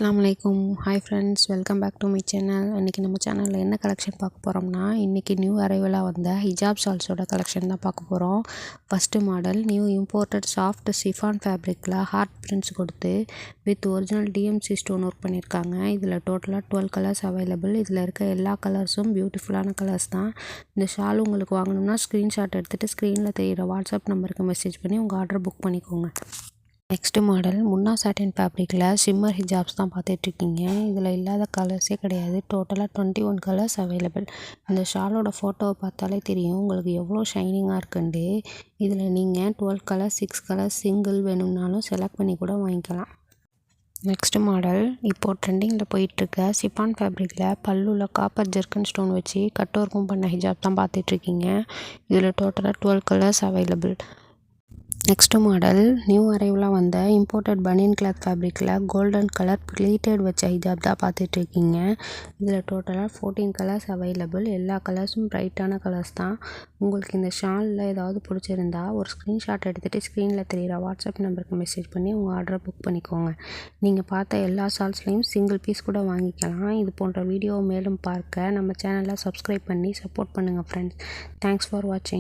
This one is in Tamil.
அஸ்ஸலாமுஅலைக்கும். Hi friends, welcome back to my channel. இன்றைக்கி நம்ம சேனலில் என்ன கலெக்ஷன் பார்க்க போகிறோம்னா, இன்றைக்கி நியூ அரைவலாக வந்த ஹிஜாப் ஷால்ஸோட கலெக்ஷன் தான் பார்க்க போகிறோம். First model new imported soft chiffon ஃபேப்ரிக்கில் ஹார்ட் பிரிண்ட்ஸ் கொடுத்து with original TMC stone work பண்ணியிருக்காங்க. இதில் டோட்டலாக 12 கலர்ஸ் அவைலபிள். இதில் இருக்க எல்லா கலர்ஸும் பியூட்டிஃபுல்லான கலர்ஸ் தான். இந்த ஷால் உங்களுக்கு வாங்கணும்னா ஸ்க்ரீன்ஷாட் எடுத்துகிட்டு ஸ்க்ரீனில் தெரிகிற வாட்ஸ்அப் நம்பருக்கு மெசேஜ் பண்ணி உங்கள் ஆர்டர் புக் பண்ணிக்கோங்க. நெக்ஸ்ட்டு மாடல் முன்னா சாட்டின் ஃபேப்ரிக்கில் ஷிம்மர் ஹிஜாப்ஸ் தான் பார்த்துட்ருக்கீங்க. இதில் இல்லாத கலர்ஸே கிடையாது. டோட்டலாக 21 கலர்ஸ் அவைலபிள். இந்த ஷாலோட ஃபோட்டோவை பார்த்தாலே தெரியும் உங்களுக்கு எவ்வளோ ஷைனிங்காக இருக்குன்ட்டு. இதில் நீங்கள் 12 கலர்ஸ் 6 கலர்ஸ் சிங்கிள் வேணும்னாலும் செலக்ட் பண்ணி கூட வாங்கிக்கலாம். நெக்ஸ்ட்டு மாடல் இப்போது ட்ரெண்டிங்கில் போயிட்டுருக்க சிஃபான் ஃபேப்ரிக்கில் பல்லுவில் காப்பர் ஜெர்கன் ஸ்டோன் வச்சு கட் ஒர்க்கும் பண்ண ஹிஜாப் தான் பார்த்துட்ருக்கீங்க. இதில் டோட்டலாக 12 colours available. Next model new அரைவலாக வந்த இம்போர்ட்டட் பனியன் கிளாத் ஃபேப்ரிக்கில் கோல்டன் கலர் ப்ளீட்டட் வச்ச ஹிஜாப் தான் பார்த்துட்ருக்கீங்க. இதில் டோட்டலாக 14 கலர்ஸ் அவைலபிள். எல்லா கலர்ஸும் ப்ரைட்டான கலர்ஸ் தான். உங்களுக்கு இந்த ஷாலில் ஏதாவது பிடிச்சிருந்தா ஒரு ஸ்க்ரீன்ஷாட் எடுத்துகிட்டு ஸ்க்ரீனில் தெரிகிற வாட்ஸ்அப் நம்பருக்கு மெசேஜ் பண்ணி உங்கள் ஆர்டரை புக் பண்ணிக்கோங்க. நீங்கள் பார்த்த எல்லா ஷால்ஸ்லேயும் சிங்கிள் பீஸ் கூட வாங்கிக்கலாம். இது போன்ற வீடியோவை மேலும் பார்க்க நம்ம சேனலை சப்ஸ்கிரைப் பண்ணி சப்போர்ட் பண்ணுங்கள் ஃப்ரெண்ட்ஸ். தேங்க்ஸ் ஃபார் வாட்சிங்.